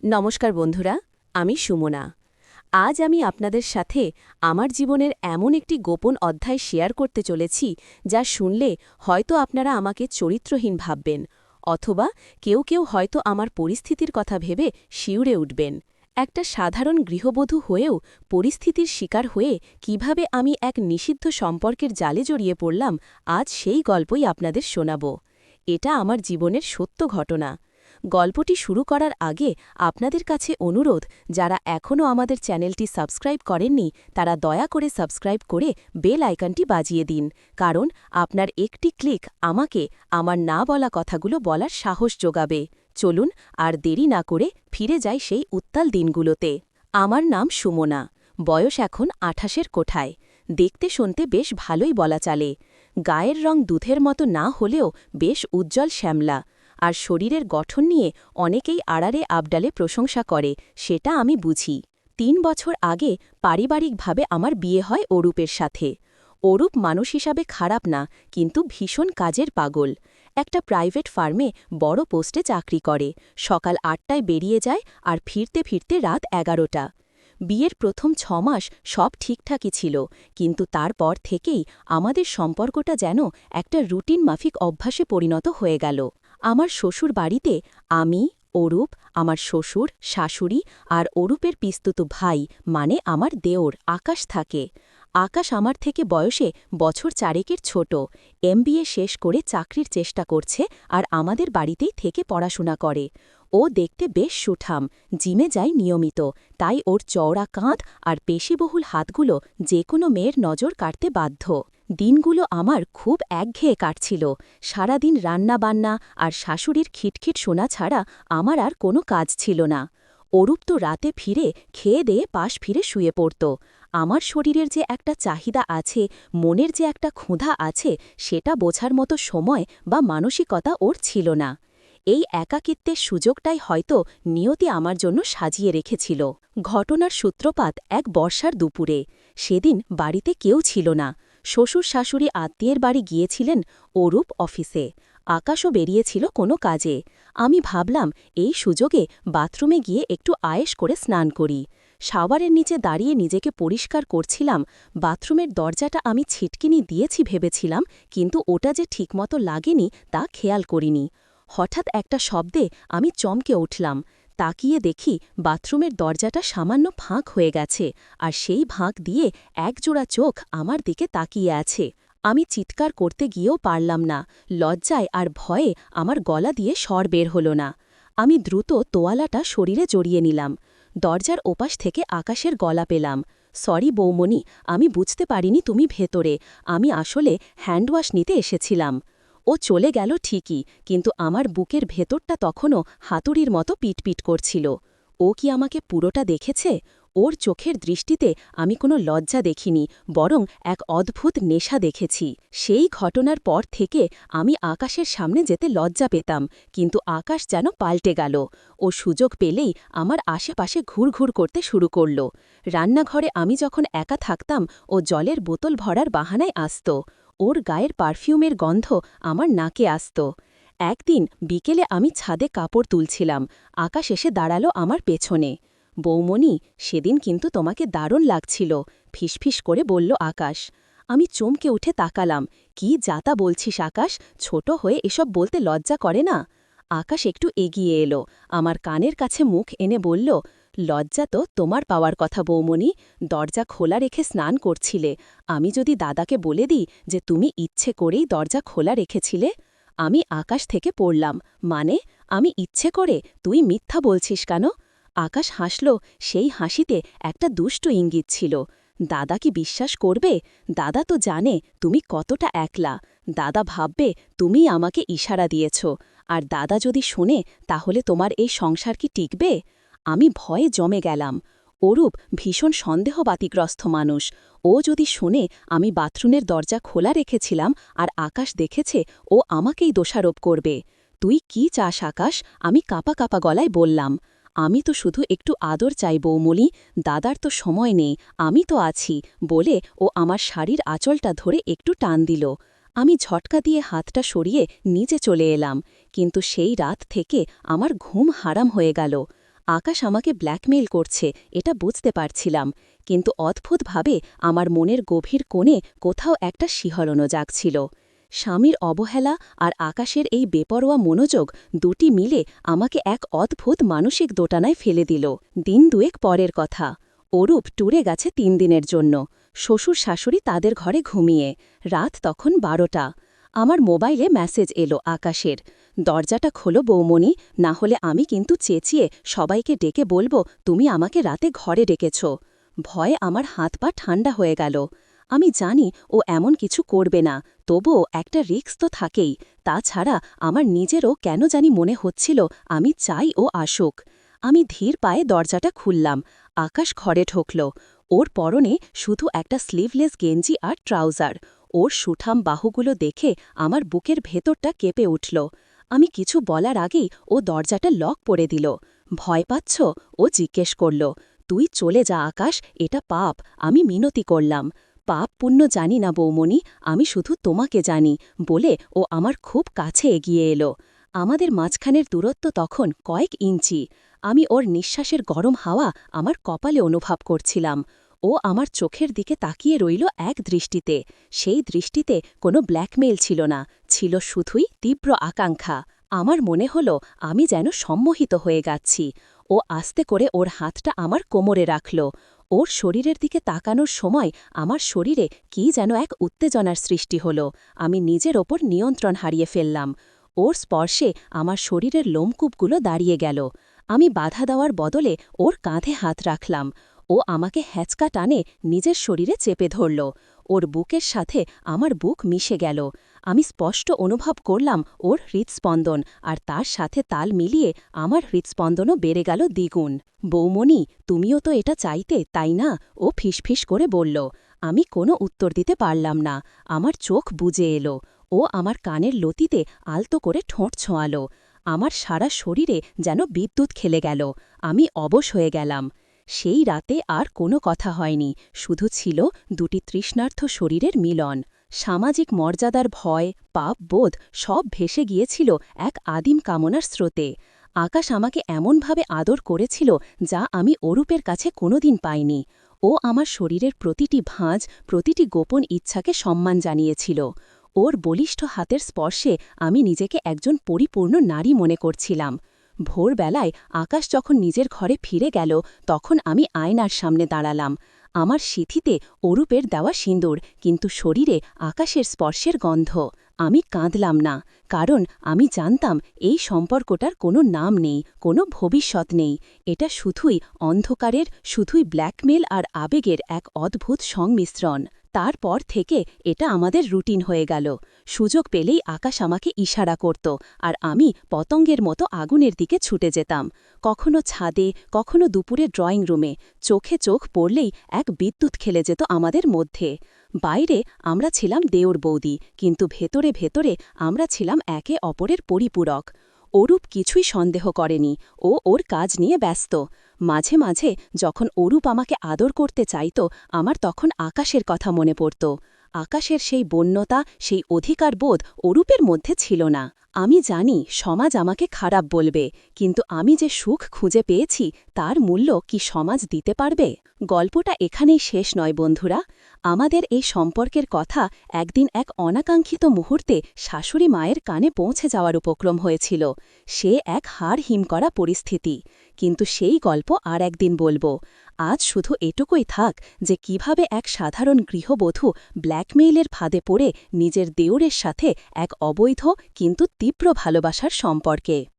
নমস্কার বন্ধুরা, আমি সুমনা। আজ আমি আপনাদের সাথে আমার জীবনের এমন একটি গোপন অধ্যায় শেয়ার করতে চলেছি যা শুনলে হয়তো আপনারা আমাকে চরিত্রহীন ভাববেন, অথবা কেউ কেউ হয়তো আমার পরিস্থিতির কথা ভেবে শিউরে উঠবেন। একটা সাধারণ গৃহবধূ হয়েও পরিস্থিতির শিকার হয়ে কিভাবে আমি এক নিষিদ্ধ সম্পর্কের জালে জড়িয়ে পড়লাম, আজ সেই গল্পই আপনাদের শোনাব। এটা আমার জীবনের সত্য ঘটনা। গল্পটি শুরু করার আগে আপনাদের কাছে অনুরোধ, যারা এখনও আমাদের চ্যানেলটি সাবস্ক্রাইব করেননি তারা দয়া করে সাবস্ক্রাইব করে বেল আইকনটি বাজিয়ে দিন, কারণ আপনার একটি ক্লিক আমাকে আমার না বলা কথাগুলো বলার সাহস যোগাবে। চলুন আর দেরি না করে ফিরে যাই সেই উত্তাল দিনগুলোতে। আমার নাম সুমনা, বয়স এখন ২৮-এর কোঠায়। দেখতে শুনতে বেশ ভালোই বলা চলে। গায়ের রং দুধের মতো না হলেও বেশ উজ্জ্বল শ্যামলা, আর শরীরের গঠন নিয়ে অনেকেই আড়ালে আবডালে প্রশংসা করে, সেটা আমি বুঝি। ৩ বছর আগে পারিবারিকভাবে আমার বিয়ে হয় অরূপের সাথে। অরূপ মানুষ হিসাবে খারাপ না, কিন্তু ভীষণ কাজের পাগল। একটা প্রাইভেট ফার্মে বড় পোস্টে চাকরি করে, সকাল ৮টায় বেরিয়ে যায় আর ফিরতে ফিরতে রাত ১১টা। বিয়ের প্রথম ৬ মাস সব ঠিকঠাকই ছিল, কিন্তু তারপর থেকেই আমাদের সম্পর্কটা যেন একটা রুটিন মাফিক অভ্যাসে পরিণত হয়ে গেল। আমার শ্বশুর বাড়িতে আমি, অরূপ, আমার শ্বশুর, শাশুড়ি আর অরূপের পিস্তুত ভাই মানে আমার দেওর আকাশ থাকে। আকাশ আমার থেকে বয়সে বছর ৪-এর ছোট। এমবিএ শেষ করে চাকরির চেষ্টা করছে আর আমাদের বাড়িতেই থেকে পড়াশোনা করে। ও দেখতে বেশ সুঠাম, জিমে যায় নিয়মিত, তাই ওর চওড়া কাঁধ আর পেশিবহুল হাতগুলো যে কোনো মেয়ের নজর কাটতে বাধ্য। দিনগুলো আমার খুব একঘেয়ে কাটছিল। সারাদিন রান্নাবান্না আর শাশুড়ির খিটখিট শোনা ছাড়া আমার আর কোনো কাজ ছিল না। অরূপ তো রাতে ফিরে খেয়ে দেয়ে পাশ ফিরে শুয়ে পড়ত। আমার শরীরের যে একটা চাহিদা আছে, মনের যে একটা ক্ষুধা আছে, সেটা বোঝার মতো সময় বা মানসিকতা ওর ছিল না। এই একাকিত্বের সুযোগটাই হয়তো নিয়তি আমার জন্য সাজিয়ে রেখেছিল। ঘটনার সূত্রপাত এক বর্ষার দুপুরে। সেদিন বাড়িতে কেউ ছিল না। শ্বশুর শাশুড়ি আত্মীয়ের বাড়ি গিয়েছিলেন, অরূপ অফিসে। আকাশও বেরিয়েছিল কোনো কাজে। আমি ভাবলাম এই সুযোগে বাথরুমে গিয়ে একটু আয়েশ করে স্নান করি। শাওয়ারের নিচে দাঁড়িয়ে নিজেকে পরিষ্কার করছিলাম। বাথরুমের দরজাটা আমি ছিটকিনি দিয়েছি ভেবেছিলাম, কিন্তু ওটা যে ঠিকমতো লাগেনি তা খেয়াল করিনি। হঠাৎ একটা শব্দে আমি চমকে উঠলাম। তাকিয়ে দেখি বাথরুমের দরজাটা সামান্য ফাঁক হয়ে গেছে, আর সেই ফাঁক দিয়ে একজোড়া চোখ আমার দিকে তাকিয়ে আছে। আমি চিৎকার করতে গিয়েও পারলাম না। লজ্জায় আর ভয়ে আমার গলা দিয়ে স্বর বের হলো না। আমি দ্রুত তোয়ালাটা শরীরে জড়িয়ে নিলাম। দরজার ওপাশ থেকে আকাশের গলা পেলাম। সরি বৌমণি, আমি বুঝতে পারিনি তুমি ভেতরে। আমি আসলে হ্যান্ডওয়াশ নিতে এসেছিলাম। ও চলে গেল ঠিকই, কিন্তু আমার বুকের ভেতরটা তখনও হাতুড়ির মতো পিটপিট করছিল। ও কি আমাকে পুরোটা দেখেছে? ওর চোখের দৃষ্টিতে আমি কোনো লজ্জা দেখিনি, বরং এক অদ্ভুত নেশা দেখেছি। সেই ঘটনার পর থেকে আমি আকাশের সামনে যেতে লজ্জা পেতাম, কিন্তু আকাশ যেন পাল্টে গেল। ও সুযোগ পেলেই আমার আশেপাশে ঘুরঘুর করতে শুরু করল। রান্নাঘরে আমি যখন একা থাকতাম ও জলের বোতল ভরার বাহানায় আসত। ওর গায়ের পারফিউমের গন্ধ আমার নাকে আসত। একদিন বিকেলে আমি ছাদে কাপড় তুলছিলাম। আকাশ এসে দাঁড়ালো আমার পেছনে। বৌমণি, সেদিন কিন্তু তোমাকে দারুণ লাগছিল, ফিসফিস করে বলল আকাশ। আমি চমকে উঠে তাকালাম। কি যাতা বলছিস আকাশ, ছোট হয়ে এসব বলতে লজ্জা করে না? আকাশ একটু এগিয়ে এলো, আমার কানের কাছে মুখ এনে বলল, লজ্জা তো তোমার পাওয়ার কথা বৌমণি। দরজা খোলা রেখে স্নান করছিলে। আমি যদি দাদাকে বলে দিই যে তুমি ইচ্ছে করেই দরজা খোলা রেখেছিলে? আমি আকাশ থেকে পড়লাম, মানে? আমি ইচ্ছে করে? তুই মিথ্যা বলছিস কেন? আকাশ হাসল, সেই হাসিতে একটা দুষ্ট ইঙ্গিত ছিল। দাদা কি বিশ্বাস করবে? দাদা তো জানে তুমি কতটা একলা। দাদা ভাববে তুমি আমাকে ইশারা দিয়েছ, আর দাদা যদি শোনে তাহলে তোমার এই সংসার কি টিকবে? আমি ভয়ে জমে গেলাম। অরূপ ভীষণ সন্দেহবাতিগ্রস্ত মানুষ। ও যদি শোনে আমি বাথরুমের দরজা খোলা রেখেছিলাম আর আকাশ দেখেছে, ও আমাকেই দোষারোপ করবে। তুই কি চাস আকাশ? আমি কাঁপা কাঁপা গলায় বললাম। আমি তো শুধু একটু আদর চাই বৌমলি, দাদার তো সময় নেই, আমি তো আছি বলে ও আমার শাড়ির আঁচলটা ধরে একটু টান দিল। আমি ঝটকা দিয়ে হাতটা সরিয়ে নিচে চলে এলাম, কিন্তু সেই রাত থেকে আমার ঘুম হারাম হয়ে গেল। আকাশ আমাকে ব্ল্যাকমেইল করছে এটা বুঝতে পারছিলাম, কিন্তু অদ্ভুতভাবে আমার মনের গভীর কোণে কোথাও একটা শিহরণও জাগছিল। স্বামীর অবহেলা আর আকাশের এই বেপরোয়া মনোযোগ দুটি মিলে আমাকে এক অদ্ভুত মানসিক দোটানায় ফেলে দিল। দিন দুয়েক পরের কথা। অরূপ ট্যুরে গেছে ৩ দিনের জন্য। শ্বশুর শাশুড়ি তাদের ঘরে ঘুমিয়ে। রাত তখন ১২টা। আমার মোবাইলে মেসেজ এলো আকাশের, দরজাটা খোলো বৌমণি, না হলে আমি কিন্তু চেঁচিয়ে সবাইকে ডেকে বলবো তুমি আমাকে রাতে ঘরে ডেকেছ। ভয়ে আমার হাত পা ঠান্ডা হয়ে গেল। আমি জানি ও এমন কিছু করবে না, তবুও একটা রিস্ক তো থাকেই। তাছাড়া আমার নিজেরও কেন জানি মনে হচ্ছিল আমি চাই ও আসুক। আমি ধীর পায়ে দরজাটা খুললাম। আকাশ ঘরে ঢুকল। ওর পরনে শুধু একটা স্লিভলেস গেঞ্জি আর ট্রাউজার। ওর সুঠাম বাহুগুলো দেখে আমার বুকের ভেতরটা কেঁপে উঠল। আমি কিছু বলার আগেই ও দরজাটা লক করে দিল। ভয় পাচ্ছ? ও জিজ্ঞেস করল। তুই চলে যা আকাশ, এটা পাপ, আমি মিনতি করলাম। পাপ পুণ্য জানি না বৌমণি, আমি শুধু তোমাকে জানি, বলে ও আমার খুব কাছে এগিয়ে এলো। আমাদের মাঝখানের দূরত্ব তখন কয়েক ইঞ্চি। আমি ওর নিঃশ্বাসের গরম হাওয়া আমার কপালে অনুভব করছিলাম। ও আমার চোখের দিকে তাকিয়ে রইল এক দৃষ্টিতে। সেই দৃষ্টিতে কোনো ব্ল্যাকমেইল ছিল না, ছিল শুধুই তীব্র আকাঙ্ক্ষা। আমার মনে হল আমি যেন সম্মোহিত হয়ে যাচ্ছি। ও আস্তে করে ওর হাতটা আমার কোমরে রাখল। ওর শরীরের দিকে তাকানোর সময় আমার শরীরে কি যেন এক উত্তেজনার সৃষ্টি হল। আমি নিজের ওপর নিয়ন্ত্রণ হারিয়ে ফেললাম। ওর স্পর্শে আমার শরীরের লোমকূপগুলো দাঁড়িয়ে গেল। আমি বাধা দেওয়ার বদলে ওর কাঁধে হাত রাখলাম। ও আমাকে হ্যাঁচকা টানে নিজের শরীরে চেপে ধরল। ওর বুকের সাথে আমার বুক মিশে গেল। আমি স্পষ্ট অনুভব করলাম ওর হৃৎস্পন্দন, আর তার সাথে তাল মিলিয়ে আমার হৃৎস্পন্দনও বেড়ে গেল দ্বিগুণ। বৌমণি, তুমিও তো এটা চাইতে, তাই না? ও ফিসফিস করে বলল। আমি কোনো উত্তর দিতে পারলাম না। আমার চোখ বুজে এলো। ও আমার কানের লতিতে আলতো করে ঠোঁট ছোঁয়াল। আমার সারা শরীরে যেন বিদ্যুৎ খেলে গেল। আমি অবশ হয়ে গেলাম। সেই রাতে আর কোনো কথা হয়নি, শুধু ছিল দুটি তৃষ্ণার্থ শরীরের মিলন। সামাজিক মর্যাদার ভয়, পাপ বোধ সব ভেসে গিয়েছিল এক আদিম কামনার স্রোতে। আকাশ আমাকে এমনভাবে আদর করেছিল যা আমি অরূপের কাছে কোনোদিন পাইনি। ও আমার শরীরের প্রতিটি ভাঁজ, প্রতিটি গোপন ইচ্ছাকে সম্মান জানিয়েছিল। ওর বলিষ্ঠ হাতের স্পর্শে আমি নিজেকে একজন পরিপূর্ণ নারী মনে করছিলাম। ভোরবেলায় আকাশ যখন নিজের ঘরে ফিরে গেল, তখন আমি আয়নার সামনে দাঁড়ালাম। আমার সিথিতে অরূপের দেওয়া সিঁদুর, কিন্তু শরীরে আকাশের স্পর্শের গন্ধ। আমি কাঁদলাম না, কারণ আমি জানতাম এই সম্পর্কটার কোনো নাম নেই, কোনো ভবিষ্যৎ নেই। এটা শুধুই অন্ধকারের, শুধুই ব্ল্যাকমেল আর আবেগের এক অদ্ভুত সংমিশ্রণ। তারপর থেকে এটা আমাদের রুটিন হয়ে গেল। সুযোগ পেলেই আকাশ আমাকে ইশারা করত, আর আমি পতঙ্গের মতো আগুনের দিকে ছুটে যেতাম। কখনো ছাদে, কখনো দুপুরে ড্রয়িং রুমে। চোখে চোখ পড়লেই এক বিদ্যুৎ খেলে যেত আমাদের মধ্যে। বাইরে আমরা ছিলাম দেওর বৌদি, কিন্তু ভেতরে ভেতরে আমরা ছিলাম একে অপরের পরিপূরক। অরূপ কিছুই সন্দেহ করেনি, ও ওর কাজ নিয়ে ব্যস্ত। মাঝে মাঝে যখন অরূপ আমাকে আদর করতে চাইত, আমার তখন আকাশের কথা মনে পড়ত। আকাশের সেই বন্যতা, সেই অধিকারবোধ অরূপের মধ্যে ছিল না। আমি জানি সমাজ আমাকে খারাপ বলবে, কিন্তু আমি যে সুখ খুঁজে পেয়েছি তার মূল্য কি সমাজ দিতে পারবে? গল্পটা এখানেই শেষ নয় বন্ধুরা। আমাদের এই সম্পর্কের কথা একদিন এক অনাকাঙ্ক্ষিত মুহূর্তে শাশুড়ি মায়ের কানে পৌঁছে যাওয়ার উপক্রম হয়েছিল। সে এক হাড় হিম করা পরিস্থিতি, কিন্তু সেই গল্প আর একদিন বলবো। আজ শুধু এটুকুই থাক যে কিভাবে এক সাধারণ গৃহবধূ ব্ল্যাকমেইলের ফাঁদে পড়ে নিজের দেওরের সাথে এক অবৈধ কিন্তু তীব্র ভালোবাসার সম্পর্কে